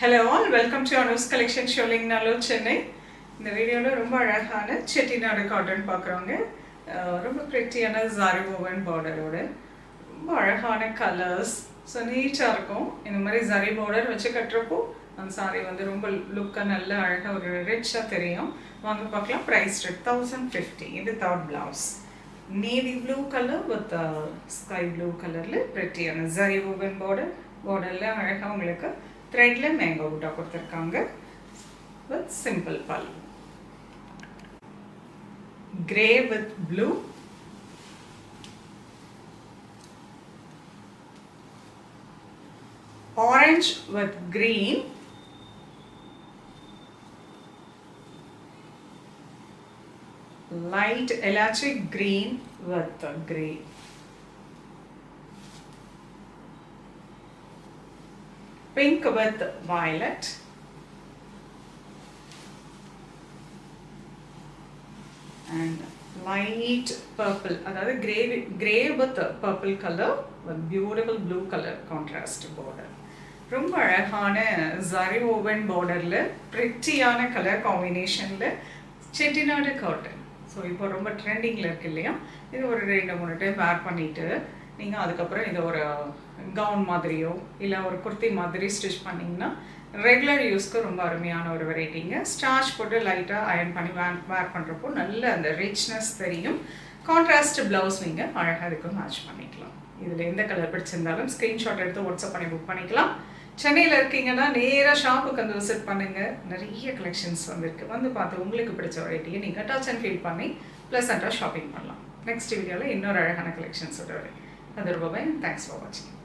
Hello all, welcome to Anu's collection showing Nalo Chennai. இந்த வீடியோல ரொம்ப அழகான செட்டிநாடு காட்டன் பார்க்குறோங்க. ரொம்ப பிரிட்டியான zari woven border-ஓட ரொம்ப அழகான கலர்ஸ். ஸோ நீட்டாக இருக்கும். இந்த மாதிரி zari border வச்சு கட்டுறப்போ அந்த saree வந்து ரொம்ப லுக்காக நல்ல அழகாக ஒரு ரிச்சாக தெரியும். வாங்க பார்க்கலாம். ப்ரைஸ் 1050. இது third blouse. Navy blue colour with sky blue கலரில் பிரிட்டியான zari woven borderல அழகாக உங்களுக்கு threadல மேங்கோ புட்டா கொடுத்திருக்காங்க with simple pallu. Grey with blue, orange with green, light electric green with grey, pink with violet, and light purple, அதாவது grey with purple color with beautiful blue color contrast border. ரொம்ப அழகான zari woven borderல பிரிட்டியான colour காம்பினேஷன்ல Chettinad cotton. So இப்போ ரொம்ப ட்ரெண்டிங்கில் இருக்கு இல்லையா? இது ஒரு 2-3 டைம் வேர் பண்ணிட்டு நீங்கள் அதுக்கப்புறம் இதை ஒரு கவுன் மாதிரியோ இல்லை ஒரு குர்த்தி மாதிரி ஸ்டிச் பண்ணிங்கன்னா ரெகுலர் யூஸ்க்கு ரொம்ப அருமையான ஒரு வெரைட்டிங்க. ஸ்டார்ச் போட்டு லைட்டாக அயர்ன் பண்ணி வேர் பண்ணுறப்போ நல்ல அந்த ரிச்னஸ் தெரியும். கான்ட்ராஸ்ட் ப்ளவுஸ் நீங்கள் அழகாக இதுக்கு மேட்ச் பண்ணிக்கலாம். இதில் எந்த கலர் பிடிச்சிருந்தாலும் ஸ்க்ரீன்ஷாட் எடுத்து வாட்ஸ்அப் பண்ணி புக் பண்ணிக்கலாம். சென்னையில் இருக்கீங்கன்னா நேராக ஷாப்புக்கு வந்து விசிட் பண்ணுங்கள். நிறைய கலெக்ஷன்ஸ் வந்துருக்கு. வந்து பார்த்து உங்களுக்கு பிடிச்ச வெரைட்டியை நீங்கள் டச் அண்ட் ஃபீல் பண்ணி ப்ளசண்ட்டாக ஷாப்பிங் பண்ணலாம். நெக்ஸ்ட் வீடியோவில் இன்னொரு அழகான கலெக்ஷன்ஸோட வரேன். அது ரொம்பவே தேங்க்ஸ் ஃபார் வாட்சிங்.